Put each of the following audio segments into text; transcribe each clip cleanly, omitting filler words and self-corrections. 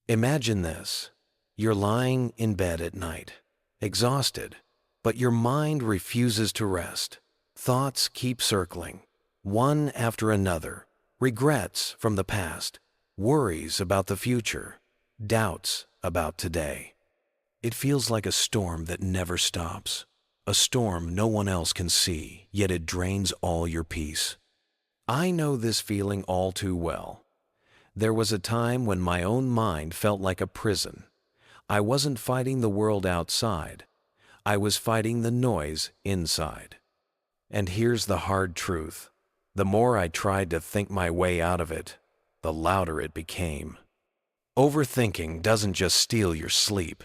Imagine this. You're lying in bed at night, exhausted, but your mind refuses to rest. Thoughts keep circling, one after another. Regrets from the past, worries about the future, doubts about today. It feels like a storm that never stops. A storm no one else can see, yet it drains all your peace. I know this feeling all too well. There was a time when my own mind felt like a prison. I wasn't fighting the world outside. I was fighting the noise inside. And here's the hard truth. The more I tried to think my way out of it, the louder it became. Overthinking doesn't just steal your sleep.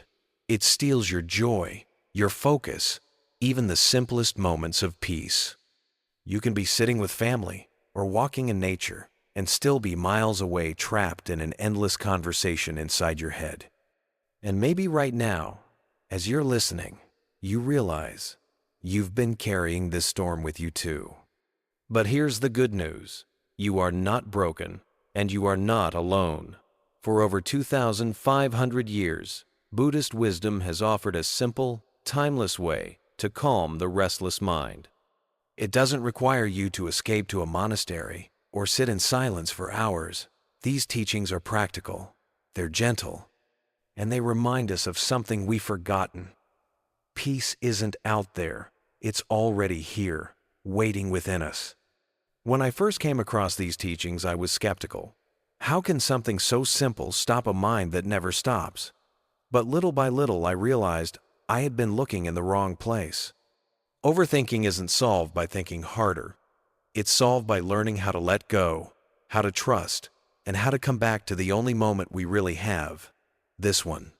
It steals your joy, your focus, even the simplest moments of peace. You can be sitting with family or walking in nature and still be miles away, trapped in an endless conversation inside your head. And maybe right now, as you're listening, you realize you've been carrying this storm with you too. But here's the good news. You are not broken, and you are not alone. For over 2,500 years, Buddhist wisdom has offered a simple, timeless way to calm the restless mind. It doesn't require you to escape to a monastery or sit in silence for hours. These teachings are practical, they're gentle, and they remind us of something we've forgotten. Peace isn't out there, it's already here, waiting within us. When I first came across these teachings, I was skeptical. How can something so simple stop a mind that never stops? But little by little, I realized I had been looking in the wrong place. Overthinking isn't solved by thinking harder. It's solved by learning how to let go, how to trust, and how to come back to the only moment we really have, this one.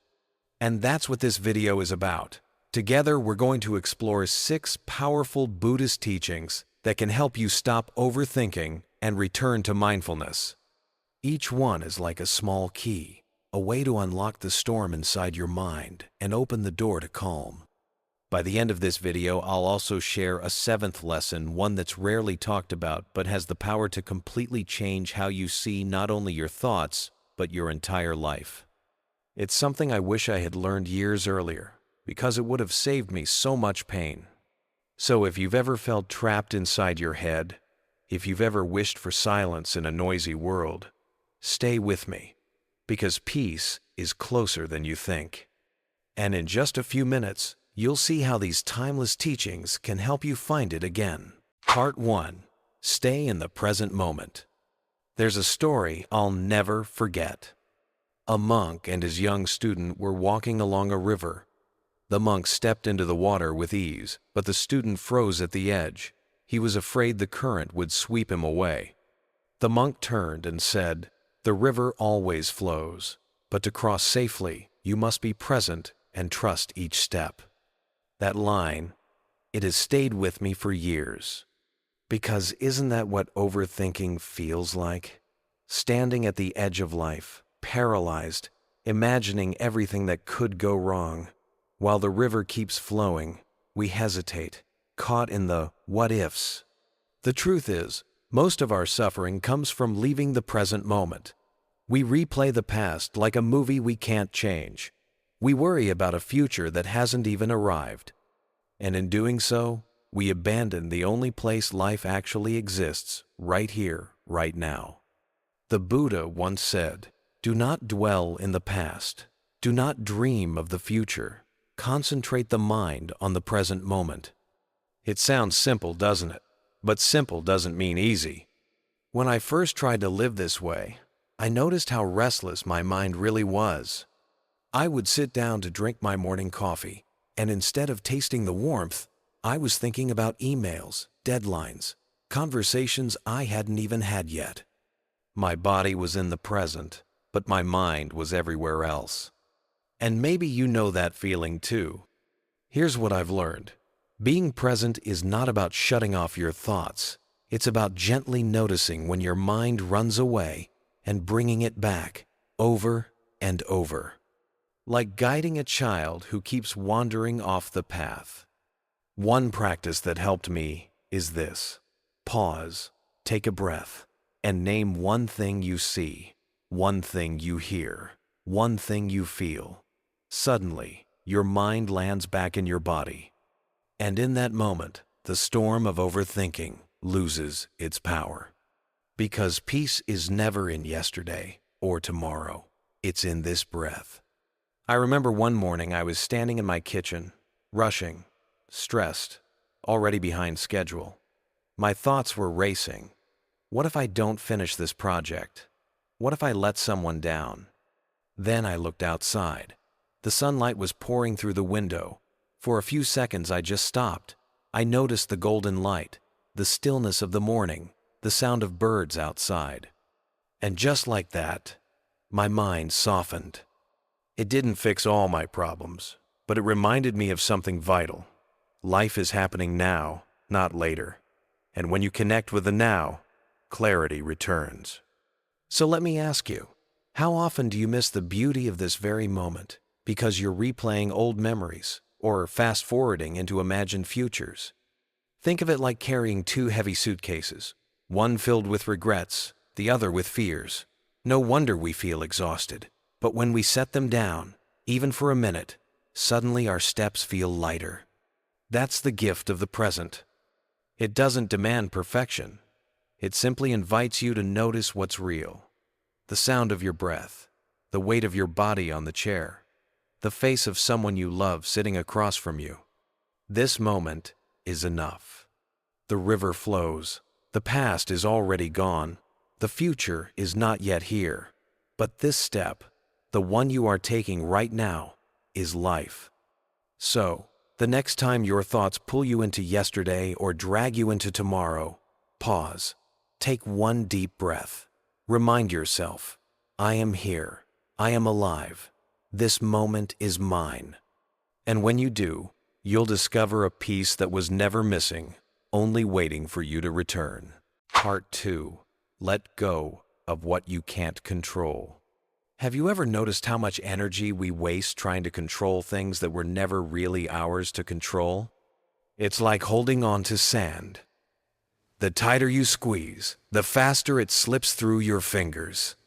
And that's what this video is about. Together, we're going to explore 6 powerful Buddhist teachings that can help you stop overthinking and return to mindfulness. Each one is like a small key, a way to unlock the storm inside your mind and open the door to calm. By the end of this video, I'll also share a 7th lesson, one that's rarely talked about but has the power to completely change how you see not only your thoughts, but your entire life. It's something I wish I had learned years earlier, because it would have saved me so much pain. So if you've ever felt trapped inside your head, if you've ever wished for silence in a noisy world, stay with me, because peace is closer than you think. And in just a few minutes, you'll see how these timeless teachings can help you find it again. Part 1. Stay in the present moment. There's a story I'll never forget. A monk and his young student were walking along a river. The monk stepped into the water with ease, but the student froze at the edge. He was afraid the current would sweep him away. The monk turned and said, "The river always flows, but to cross safely, you must be present and trust each step." That line, it has stayed with me for years. Because isn't that what overthinking feels like? Standing at the edge of life, paralyzed, imagining everything that could go wrong. While the river keeps flowing, we hesitate, caught in the what-ifs. The truth is, most of our suffering comes from leaving the present moment. We replay the past like a movie we can't change. We worry about a future that hasn't even arrived. And in doing so, we abandon the only place life actually exists, right here, right now. The Buddha once said, "Do not dwell in the past. Do not dream of the future. Concentrate the mind on the present moment." It sounds simple, doesn't it? But simple doesn't mean easy. When I first tried to live this way, I noticed how restless my mind really was. I would sit down to drink my morning coffee, and instead of tasting the warmth, I was thinking about emails, deadlines, conversations I hadn't even had yet. My body was in the present, but my mind was everywhere else. And maybe you know that feeling too. Here's what I've learned. Being present is not about shutting off your thoughts. It's about gently noticing when your mind runs away and bringing it back over and over. Like guiding a child who keeps wandering off the path. One practice that helped me is this. Pause, take a breath, and name one thing you see, one thing you hear, one thing you feel. Suddenly, your mind lands back in your body. And in that moment, the storm of overthinking loses its power. Because peace is never in yesterday or tomorrow. It's in this breath. I remember one morning I was standing in my kitchen, rushing, stressed, already behind schedule. My thoughts were racing. What if I don't finish this project? What if I let someone down? Then I looked outside. The sunlight was pouring through the window. For a few seconds I just stopped. I noticed the golden light, the stillness of the morning, the sound of birds outside. And just like that, my mind softened. It didn't fix all my problems, but it reminded me of something vital. Life is happening now, not later. And when you connect with the now, clarity returns. So let me ask you, how often do you miss the beauty of this very moment because you're replaying old memories or fast-forwarding into imagined futures? Think of it like carrying two heavy suitcases, one filled with regrets, the other with fears. No wonder we feel exhausted. But when we set them down, even for a minute, suddenly our steps feel lighter. That's the gift of the present. It doesn't demand perfection. It simply invites you to notice what's real. The sound of your breath, the weight of your body on the chair, the face of someone you love sitting across from you. This moment is enough. The river flows. The past is already gone. The future is not yet here. But this step, the one you are taking right now, is life. So, the next time your thoughts pull you into yesterday or drag you into tomorrow, pause. Take one deep breath. Remind yourself, I am here. I am alive. This moment is mine. And when you do, you'll discover a peace that was never missing, only waiting for you to return. Part 2. Let go of what you can't control. Have you ever noticed how much energy we waste trying to control things that were never really ours to control? It's like holding on to sand. The tighter you squeeze, the faster it slips through your fingers.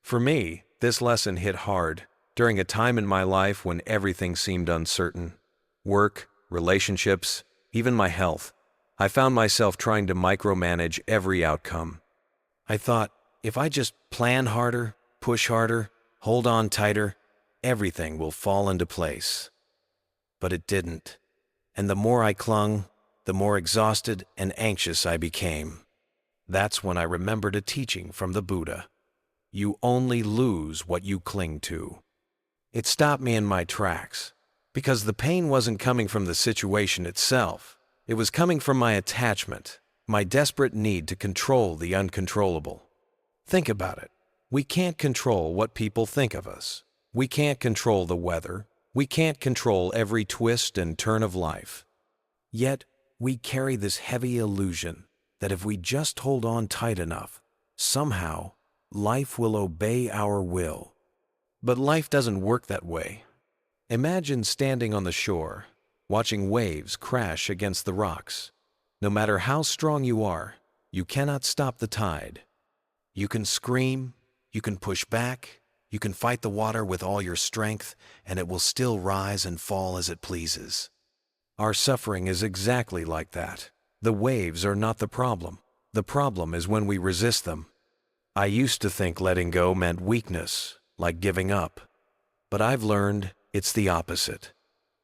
For me, this lesson hit hard during a time in my life when everything seemed uncertain. Work, relationships, even my health. I found myself trying to micromanage every outcome. I thought, if I just plan harder, push harder, hold on tighter, everything will fall into place. But it didn't. And the more I clung, the more exhausted and anxious I became. That's when I remembered a teaching from the Buddha. You only lose what you cling to. It stopped me in my tracks, because the pain wasn't coming from the situation itself. It was coming from my attachment, my desperate need to control the uncontrollable. Think about it. We can't control what people think of us. We can't control the weather. We can't control every twist and turn of life. Yet, we carry this heavy illusion that if we just hold on tight enough, somehow, life will obey our will. But life doesn't work that way. Imagine standing on the shore, watching waves crash against the rocks. No matter how strong you are, you cannot stop the tide. You can scream, you can push back, you can fight the water with all your strength, and it will still rise and fall as it pleases. Our suffering is exactly like that. The waves are not the problem. The problem is when we resist them. I used to think letting go meant weakness, like giving up. But I've learned it's the opposite.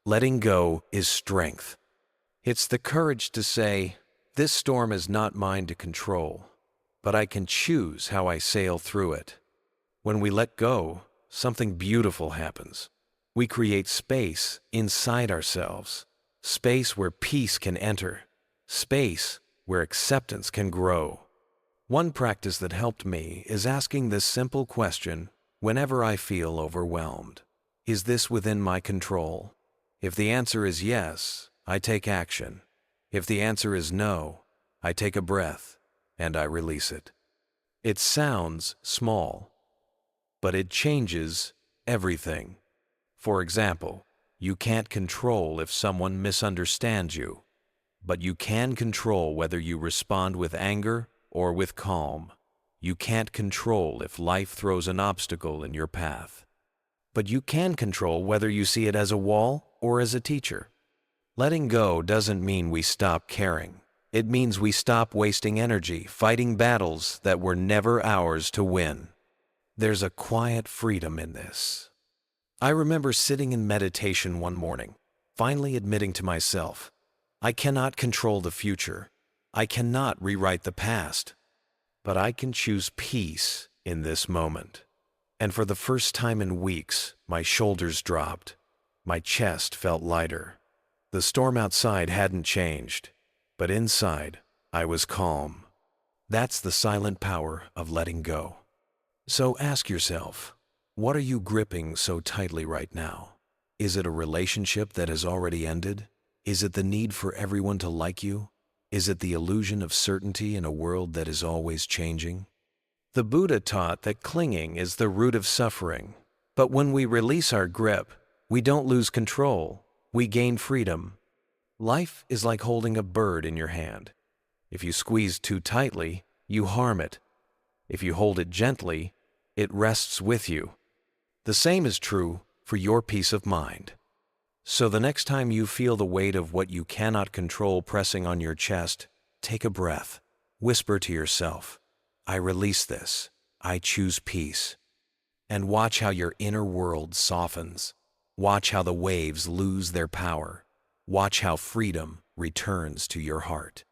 Letting go is strength. It's the courage to say, this storm is not mine to control, but I can choose how I sail through it. When we let go, something beautiful happens. We create space inside ourselves. Space where peace can enter. Space where acceptance can grow. One practice that helped me is asking this simple question whenever I feel overwhelmed. Is this within my control? If the answer is yes, I take action. If the answer is no, I take a breath and I release it. It sounds small, but it changes everything. For example, you can't control if someone misunderstands you, but you can control whether you respond with anger or with calm. You can't control if life throws an obstacle in your path, But you can control whether you see it as a wall or as a teacher. Letting go doesn't mean we stop caring. It means we stop wasting energy fighting battles that were never ours to win. There's a quiet freedom in this. I remember sitting in meditation one morning, finally admitting to myself, I cannot control the future. I cannot rewrite the past. But I can choose peace in this moment. And for the first time in weeks, my shoulders dropped. My chest felt lighter. The storm outside hadn't changed, but inside, I was calm. That's the silent power of letting go. So ask yourself, what are you gripping so tightly right now? Is it a relationship that has already ended? Is it the need for everyone to like you? Is it the illusion of certainty in a world that is always changing? The Buddha taught that clinging is the root of suffering. But when we release our grip, we don't lose control. We gain freedom. Life is like holding a bird in your hand. If you squeeze too tightly, you harm it. If you hold it gently, it rests with you. The same is true for your peace of mind. So the next time you feel the weight of what you cannot control pressing on your chest, take a breath. Whisper to yourself, I release this. I choose peace. And watch how your inner world softens. Watch how the waves lose their power. Watch how freedom returns to your heart.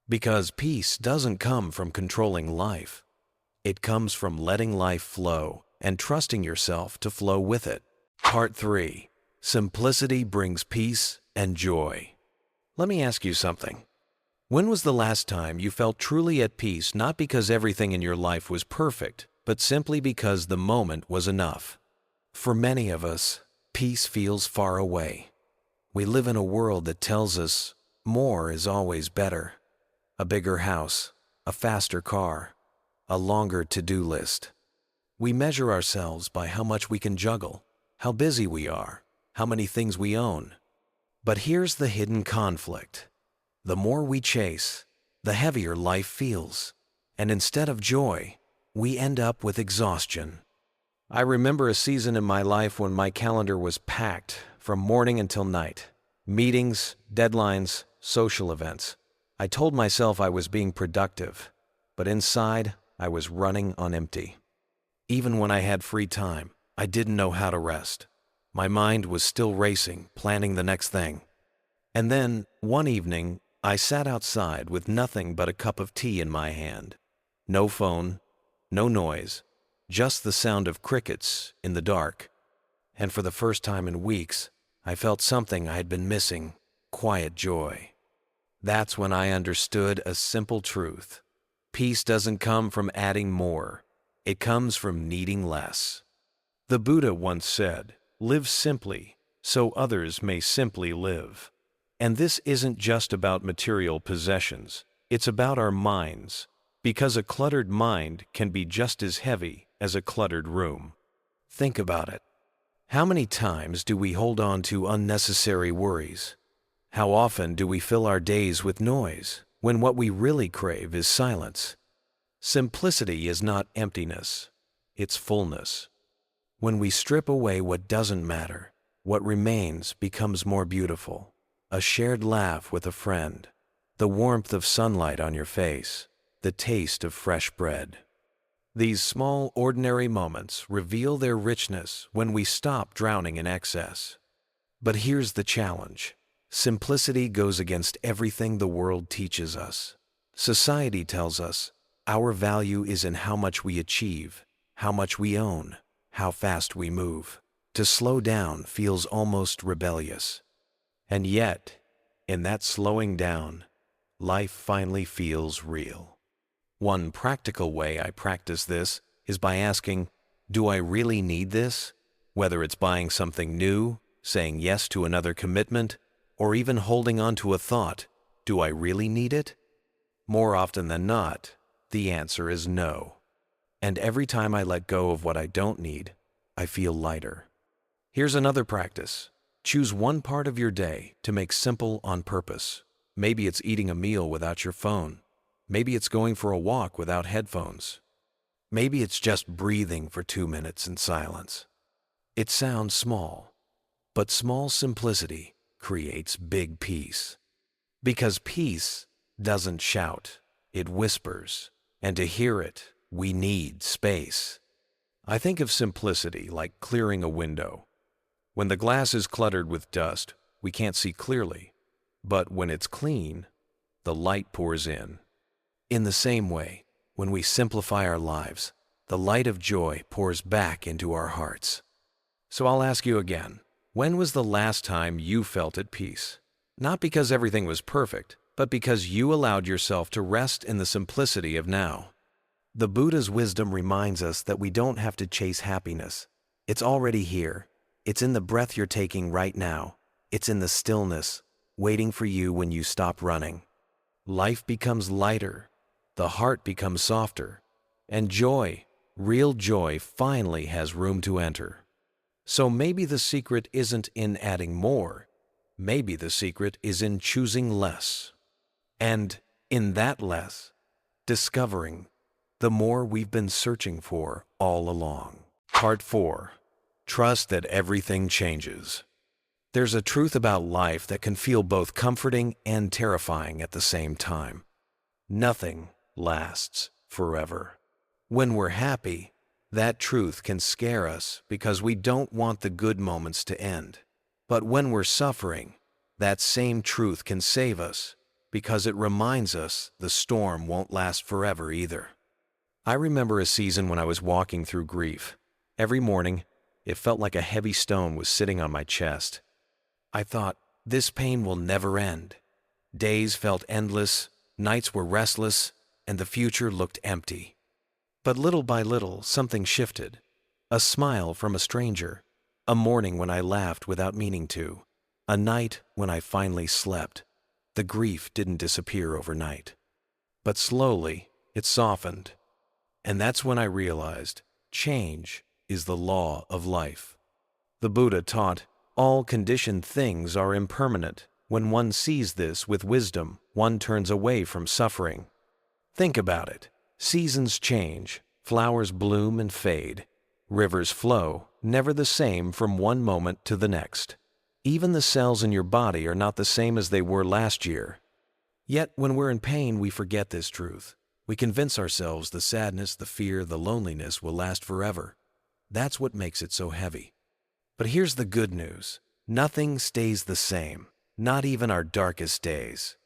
Because peace doesn't come from controlling life. It comes from letting life flow and trusting yourself to flow with it. Part 3. Simplicity brings peace and joy. Let me ask you something. When was the last time you felt truly at peace, not because everything in your life was perfect, but simply because the moment was enough? For many of us, peace feels far away. We live in a world that tells us more is always better. A bigger house, a faster car, a longer to-do list. We measure ourselves by how much we can juggle, how busy we are, how many things we own. But here's the hidden conflict. The more we chase, the heavier life feels. And instead of joy, we end up with exhaustion. I remember a season in my life when my calendar was packed from morning until night. Meetings, deadlines, social events. I told myself I was being productive, but inside, I was running on empty. Even when I had free time, I didn't know how to rest. My mind was still racing, planning the next thing. And then, one evening, I sat outside with nothing but a cup of tea in my hand. No phone, no noise, just the sound of crickets in the dark. And for the first time in weeks, I felt something I had been missing, quiet joy. That's when I understood a simple truth. Peace doesn't come from adding more. It comes from needing less. The Buddha once said, live simply, so others may simply live. And this isn't just about material possessions. It's about our minds, because a cluttered mind can be just as heavy as a cluttered room. Think about it. How many times do we hold on to unnecessary worries? How often do we fill our days with noise, when what we really crave is silence? Simplicity is not emptiness, it's fullness. When we strip away what doesn't matter, what remains becomes more beautiful. A shared laugh with a friend, the warmth of sunlight on your face, the taste of fresh bread. These small, ordinary moments reveal their richness when we stop drowning in excess. But here's the challenge. Simplicity goes against everything the world teaches us. Society tells us our value is in how much we achieve, how much we own, how fast we move. To slow down feels almost rebellious. And yet, in that slowing down, life finally feels real. One practical way I practice this is by asking, do I really need this? Whether it's buying something new, saying yes to another commitment, or even holding on to a thought, do I really need it? More often than not, the answer is no. And every time I let go of what I don't need, I feel lighter. Here's another practice. Choose one part of your day to make simple on purpose. Maybe it's eating a meal without your phone. Maybe it's going for a walk without headphones. Maybe it's just breathing for 2 minutes in silence. It sounds small, but small simplicity creates big peace. Because peace doesn't shout, it whispers, and to hear it, we need space. I think of simplicity like clearing a window. When the glass is cluttered with dust, we can't see clearly, but when it's clean, the light pours in. In the same way, when we simplify our lives, the light of joy pours back into our hearts. So I'll ask you again, when was the last time you felt at peace? Not because everything was perfect, but because you allowed yourself to rest in the simplicity of now. The Buddha's wisdom reminds us that we don't have to chase happiness. It's already here. It's in the breath you're taking right now. It's in the stillness, waiting for you when you stop running. Life becomes lighter, the heart becomes softer, and joy, real joy, finally has room to enter. So maybe the secret isn't in adding more. Maybe the secret is in choosing less. And in that less, discovering the more we've been searching for all along. Part 4. Trust that everything changes. There's a truth about life that can feel both comforting and terrifying at the same time. Nothing lasts forever. When we're happy, that truth can scare us because we don't want the good moments to end. But when we're suffering, that same truth can save us because it reminds us the storm won't last forever either. I remember a season when I was walking through grief. Every morning, it felt like a heavy stone was sitting on my chest. I thought, this pain will never end. Days felt endless, nights were restless, and the future looked empty. But little by little, something shifted. A smile from a stranger, a morning when I laughed without meaning to, a night when I finally slept. The grief didn't disappear overnight. But slowly, it softened. And that's when I realized change is the law of life. The Buddha taught, all conditioned things are impermanent. When one sees this with wisdom, one turns away from suffering. Think about it. Seasons change, flowers bloom and fade. Rivers flow, never the same from one moment to the next. Even the cells in your body are not the same as they were last year. Yet when we're in pain, we forget this truth. We convince ourselves the sadness, the fear, the loneliness will last forever. That's what makes it so heavy. But here's the good news. Nothing stays the same, not even our darkest days.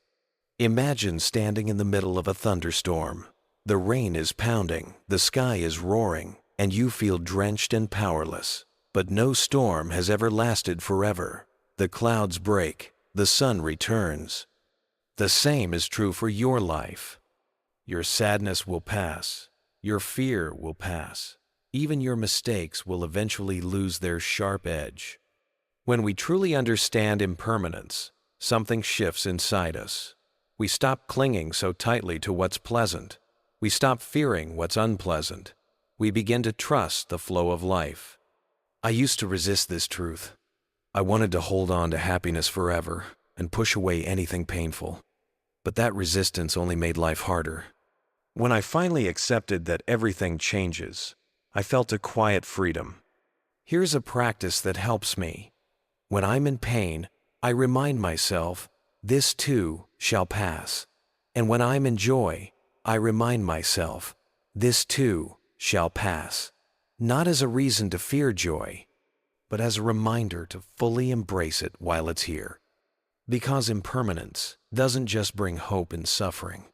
Imagine standing in the middle of a thunderstorm. The rain is pounding, the sky is roaring, and you feel drenched and powerless. But no storm has ever lasted forever. The clouds break, the sun returns. The same is true for your life. Your sadness will pass. Your fear will pass. Even your mistakes will eventually lose their sharp edge. When we truly understand impermanence, something shifts inside us. We stop clinging so tightly to what's pleasant. We stop fearing what's unpleasant. We begin to trust the flow of life. I used to resist this truth. I wanted to hold on to happiness forever and push away anything painful. But that resistance only made life harder. When I finally accepted that everything changes, I felt a quiet freedom. Here's a practice that helps me. When I'm in pain, I remind myself, this too shall pass. And when I'm in joy, I remind myself, this too shall pass. Not as a reason to fear joy, but as a reminder to fully embrace it while it's here. Because impermanence doesn't just bring hope in suffering,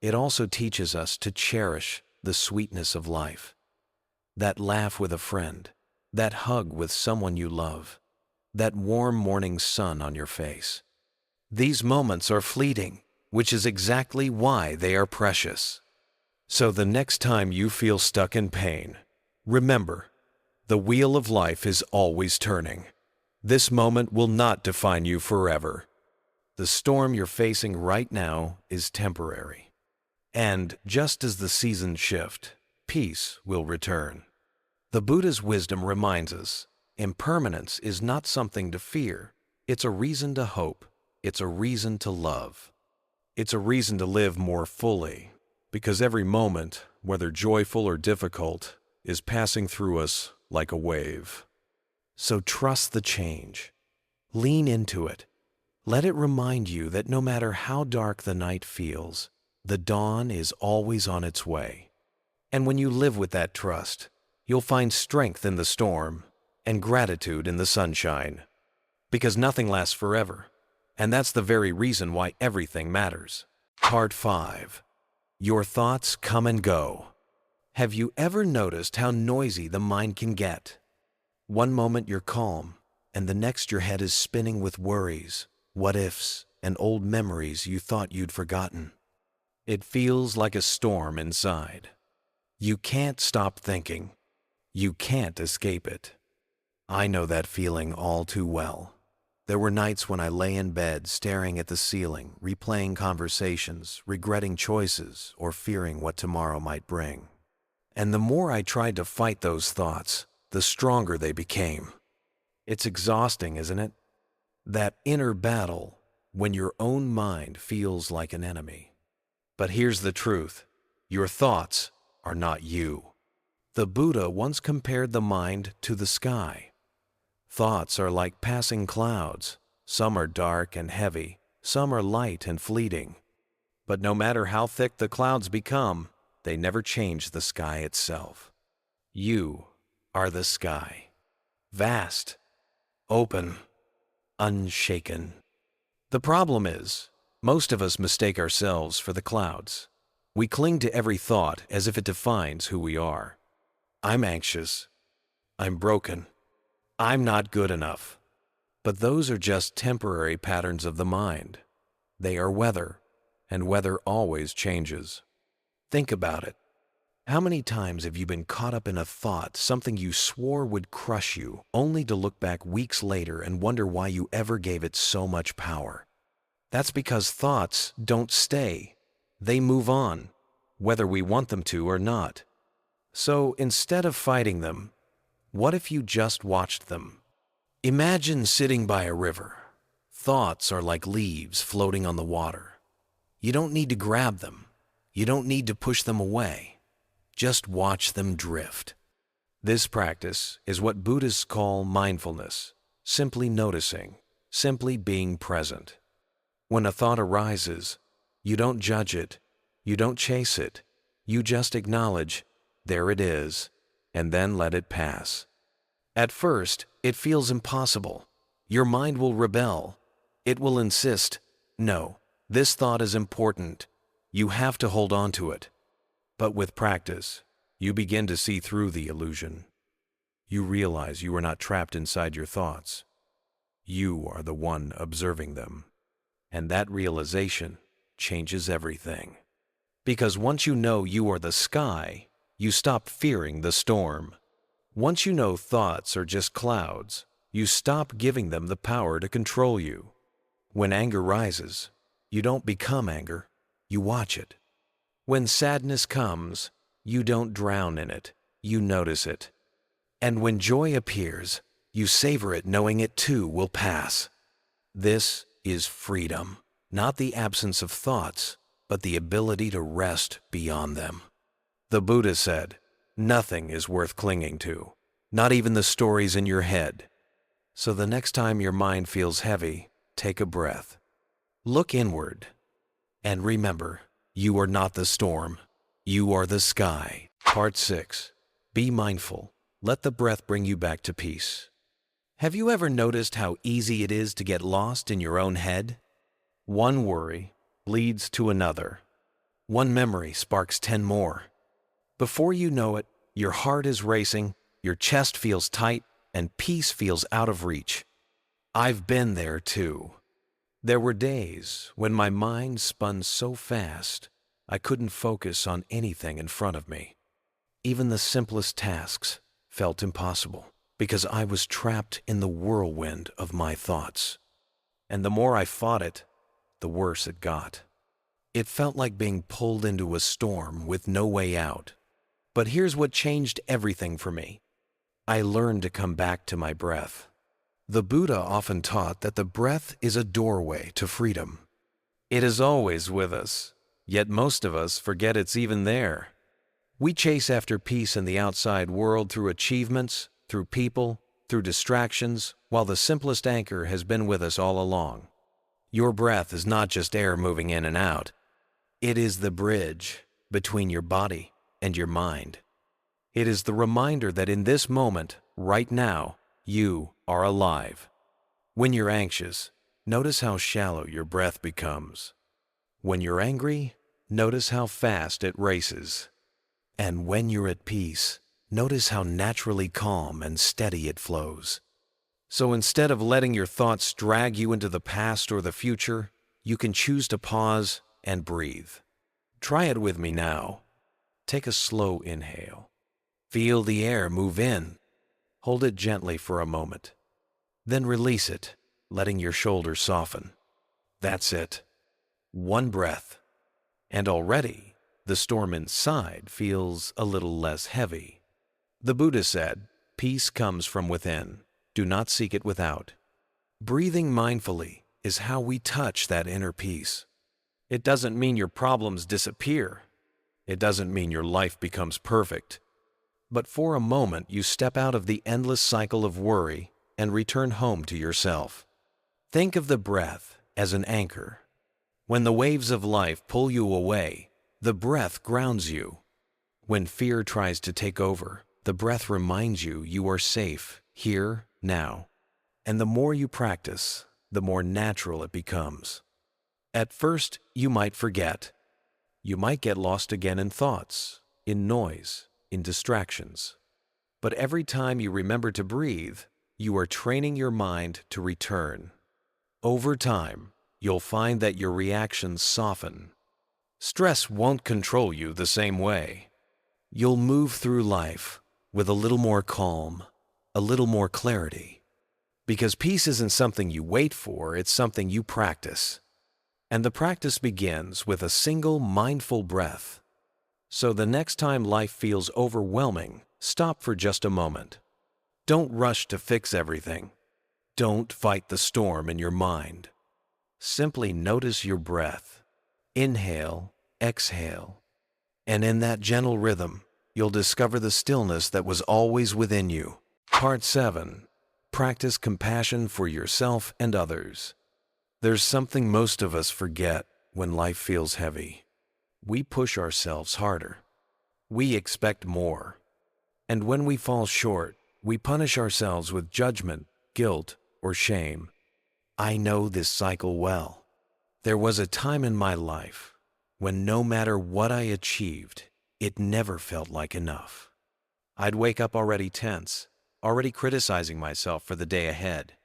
it also teaches us to cherish the sweetness of life. That laugh with a friend, that hug with someone you love, that warm morning sun on your face. These moments are fleeting, which is exactly why they are precious. So the next time you feel stuck in pain, remember, the wheel of life is always turning. This moment will not define you forever. The storm you're facing right now is temporary. And just as the seasons shift, peace will return. The Buddha's wisdom reminds us, impermanence is not something to fear. It's a reason to hope. It's a reason to love. It's a reason to live more fully, because every moment, whether joyful or difficult, is passing through us like a wave. So trust the change. Lean into it. Let it remind you that no matter how dark the night feels, the dawn is always on its way. And when you live with that trust, you'll find strength in the storm and gratitude in the sunshine. Because nothing lasts forever, and that's the very reason why everything matters. Part 5. Your thoughts come and go. Have you ever noticed how noisy the mind can get? One moment you're calm, and the next your head is spinning with worries, what-ifs, and old memories you thought you'd forgotten. It feels like a storm inside. You can't stop thinking. You can't escape it. I know that feeling all too well. There were nights when I lay in bed staring at the ceiling, replaying conversations, regretting choices, or fearing what tomorrow might bring. And the more I tried to fight those thoughts, the stronger they became. It's exhausting, isn't it? That inner battle when your own mind feels like an enemy. But here's the truth. Your thoughts are not you. The Buddha once compared the mind to the sky. Thoughts are like passing clouds. Some are dark and heavy, some are light and fleeting. But no matter how thick the clouds become, they never change the sky itself. You are the sky. Vast, open, unshaken. The problem is, most of us mistake ourselves for the clouds. We cling to every thought as if it defines who we are. I'm anxious. I'm broken. I'm not good enough. But those are just temporary patterns of the mind. They are weather, and weather always changes. Think about it. How many times have you been caught up in a thought, something you swore would crush you, only to look back weeks later and wonder why you ever gave it so much power? That's because thoughts don't stay. They move on, whether we want them to or not. So instead of fighting them, what if you just watched them? Imagine sitting by a river. Thoughts are like leaves floating on the water. You don't need to grab them. You don't need to push them away. Just watch them drift. This practice is what Buddhists call mindfulness, simply noticing, simply being present. When a thought arises, you don't judge it, you don't chase it, you just acknowledge, there it is, and then let it pass. At first, it feels impossible. Your mind will rebel. It will insist, no, this thought is important. You have to hold on to it. But with practice, you begin to see through the illusion. You realize you are not trapped inside your thoughts. You are the one observing them. And that realization changes everything. Because once you know you are the sky, you stop fearing the storm. Once you know thoughts are just clouds, you stop giving them the power to control you. When anger rises, you don't become anger, you watch it. When sadness comes, you don't drown in it, you notice it. And when joy appears, you savor it knowing it too will pass. This is freedom, not the absence of thoughts, but the ability to rest beyond them. The Buddha said, nothing is worth clinging to, not even the stories in your head. So the next time your mind feels heavy, take a breath. Look inward. And remember, you are not the storm. You are the sky. Part 6. Be mindful. Let the breath bring you back to peace. Have you ever noticed how easy it is to get lost in your own head? One worry leads to another. One memory sparks 10 more. Before you know it, your heart is racing, your chest feels tight, and peace feels out of reach. I've been there too. There were days when my mind spun so fast, I couldn't focus on anything in front of me. Even the simplest tasks felt impossible because I was trapped in the whirlwind of my thoughts. And the more I fought it, the worse it got. It felt like being pulled into a storm with no way out. But here's what changed everything for me. I learned to come back to my breath. The Buddha often taught that the breath is a doorway to freedom. It is always with us, yet most of us forget it's even there. We chase after peace in the outside world through achievements, through people, through distractions, while the simplest anchor has been with us all along. Your breath is not just air moving in and out. It is the bridge between your body and your mind. It is the reminder that in this moment, right now, you are alive. When you're anxious, notice how shallow your breath becomes. When you're angry, notice how fast it races. And when you're at peace, notice how naturally calm and steady it flows. So instead of letting your thoughts drag you into the past or the future, you can choose to pause and breathe. Try it with me now. Take a slow inhale. Feel the air move in. Hold it gently for a moment. Then release it, letting your shoulders soften. That's it. One breath. And already, the storm inside feels a little less heavy. The Buddha said, "Peace comes from within. Do not seek it without." Breathing mindfully is how we touch that inner peace. It doesn't mean your problems disappear. It doesn't mean your life becomes perfect. But for a moment, you step out of the endless cycle of worry and return home to yourself. Think of the breath as an anchor. When the waves of life pull you away, the breath grounds you. When fear tries to take over, the breath reminds you you are safe, here, now. And the more you practice, the more natural it becomes. At first, you might forget. You might get lost again in thoughts, in noise, in distractions. But every time you remember to breathe, you are training your mind to return. Over time, you'll find that your reactions soften. Stress won't control you the same way. You'll move through life with a little more calm, a little more clarity. Because peace isn't something you wait for, it's something you practice. And the practice begins with a single mindful breath. So the next time life feels overwhelming, stop for just a moment. Don't rush to fix everything. Don't fight the storm in your mind. Simply notice your breath. Inhale, exhale. And in that gentle rhythm, you'll discover the stillness that was always within you. Part 7. Practice compassion for yourself and others. There's something most of us forget when life feels heavy. We push ourselves harder. We expect more. And when we fall short, we punish ourselves with judgment, guilt, or shame. I know this cycle well. There was a time in my life when no matter what I achieved, it never felt like enough. I'd wake up already tense, already criticizing myself for the day ahead.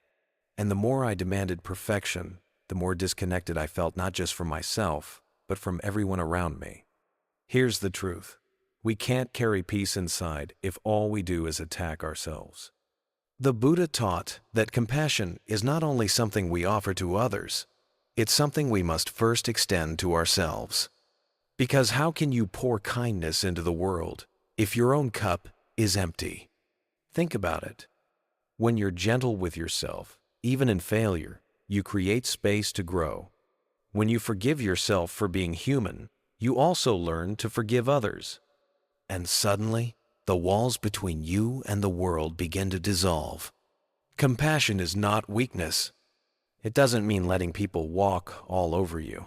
And the more I demanded perfection, the more disconnected I felt not just from myself, but from everyone around me. Here's the truth. We can't carry peace inside if all we do is attack ourselves. The Buddha taught that compassion is not only something we offer to others, it's something we must first extend to ourselves. Because how can you pour kindness into the world if your own cup is empty? Think about it. When you're gentle with yourself, even in failure, you create space to grow. When you forgive yourself for being human, you also learn to forgive others. And suddenly, the walls between you and the world begin to dissolve. Compassion is not weakness. It doesn't mean letting people walk all over you.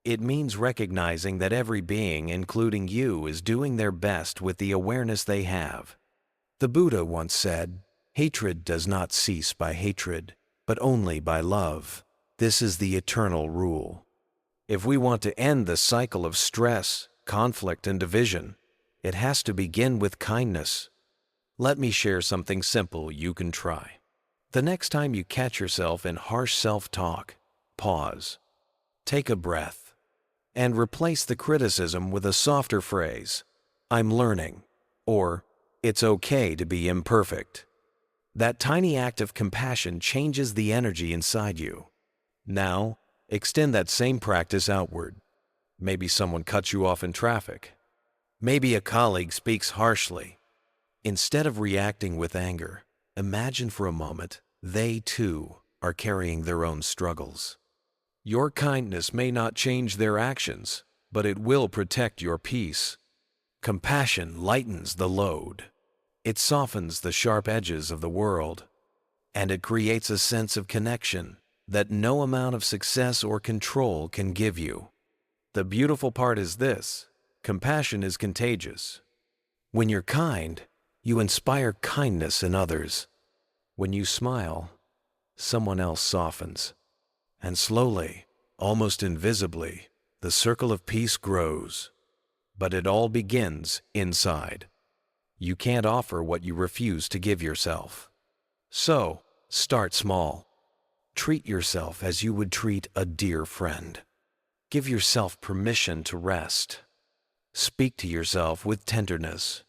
It means recognizing that every being, including you, is doing their best with the awareness they have. The Buddha once said, "Hatred does not cease by hatred, but only by love. This is the eternal rule." If we want to end the cycle of stress, conflict, and division, it has to begin with kindness. Let me share something simple you can try. The next time you catch yourself in harsh self-talk, pause, take a breath, and replace the criticism with a softer phrase, "I'm learning," or "It's okay to be imperfect." That tiny act of compassion changes the energy inside you. Now, extend that same practice outward. Maybe someone cuts you off in traffic. Maybe a colleague speaks harshly. Instead of reacting with anger, imagine for a moment they too are carrying their own struggles. Your kindness may not change their actions, but it will protect your peace. Compassion lightens the load. It softens the sharp edges of the world, and it creates a sense of connection that no amount of success or control can give you. The beautiful part is this: compassion is contagious. When you're kind, you inspire kindness in others. When you smile, someone else softens. And slowly, almost invisibly, the circle of peace grows. But it all begins inside. You can't offer what you refuse to give yourself. So, start small. Treat yourself as you would treat a dear friend. Give yourself permission to rest. Speak to yourself with tenderness.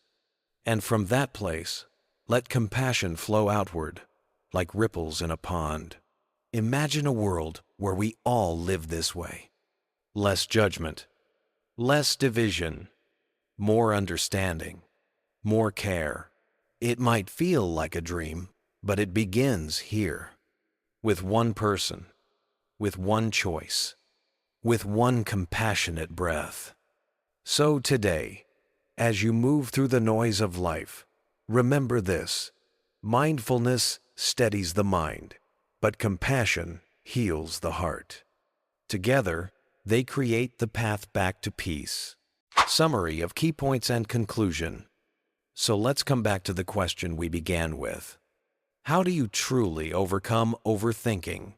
And from that place, let compassion flow outward, like ripples in a pond. Imagine a world where we all live this way. Less judgment, less division, more understanding, more care. It might feel like a dream, but it begins here. With one person, with one choice, with one compassionate breath. So today, as you move through the noise of life, remember this: mindfulness steadies the mind, but compassion heals the heart. Together, they create the path back to peace. Summary of key points and conclusion. So let's come back to the question we began with. How do you truly overcome overthinking?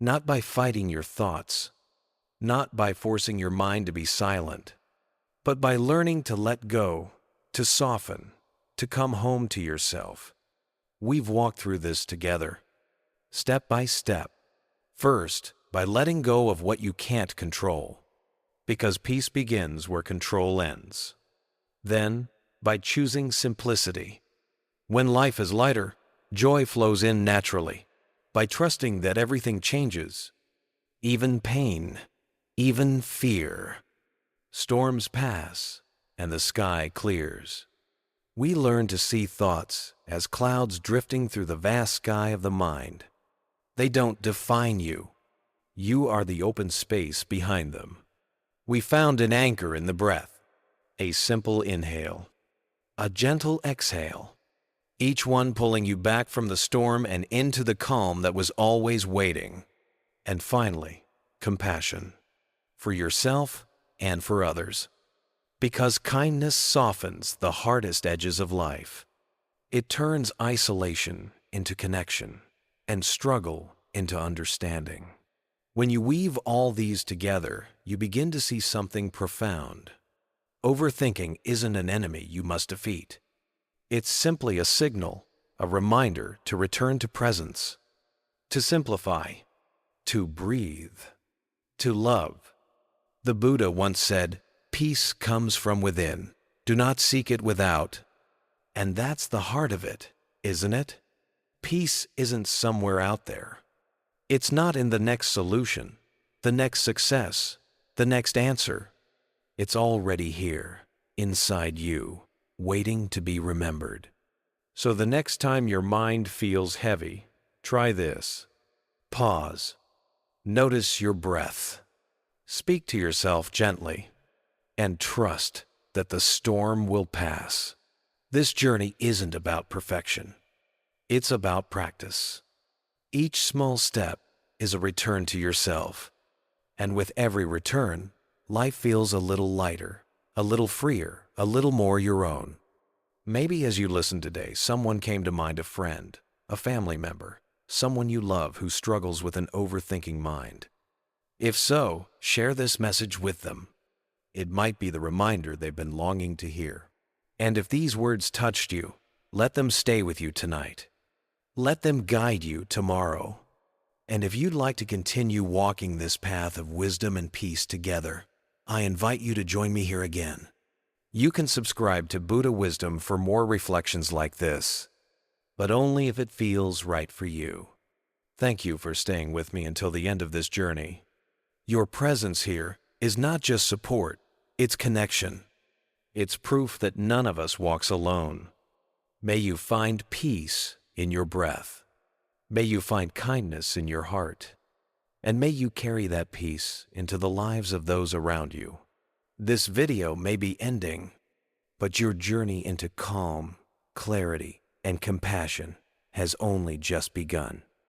Not by fighting your thoughts, not by forcing your mind to be silent, but by learning to let go, to soften, to come home to yourself. We've walked through this together, step by step. First, by letting go of what you can't control, because peace begins where control ends. Then, by choosing simplicity. When life is lighter, joy flows in naturally, by trusting that everything changes, even pain, even fear. Storms pass, and the sky clears. We learn to see thoughts as clouds drifting through the vast sky of the mind. They don't define you. You are the open space behind them. We found an anchor in the breath, a simple inhale, a gentle exhale, each one pulling you back from the storm and into the calm that was always waiting. And finally, compassion, for yourself and for others. Because kindness softens the hardest edges of life. It turns isolation into connection and struggle into understanding. When you weave all these together, you begin to see something profound. Overthinking isn't an enemy you must defeat. It's simply a signal, a reminder to return to presence, to simplify, to breathe, to love. The Buddha once said, "Peace comes from within. Do not seek it without." And that's the heart of it, isn't it? Peace isn't somewhere out there. It's not in the next solution, the next success, the next answer. It's already here, inside you, waiting to be remembered. So the next time your mind feels heavy, try this. Pause. Notice your breath. Speak to yourself gently, and trust that the storm will pass. This journey isn't about perfection. It's about practice. Each small step is a return to yourself. And with every return, life feels a little lighter, a little freer, a little more your own. Maybe as you listen today, someone came to mind: a friend, a family member, someone you love who struggles with an overthinking mind. If so, share this message with them. It might be the reminder they've been longing to hear. And if these words touched you, let them stay with you tonight. Let them guide you tomorrow. And if you'd like to continue walking this path of wisdom and peace together, I invite you to join me here again. You can subscribe to Buddha Wisdom for more reflections like this, but only if it feels right for you. Thank you for staying with me until the end of this journey. Your presence here is not just support, it's connection. It's proof that none of us walks alone. May you find peace in your breath. May you find kindness in your heart. And may you carry that peace into the lives of those around you. This video may be ending, but your journey into calm, clarity and compassion has only just begun.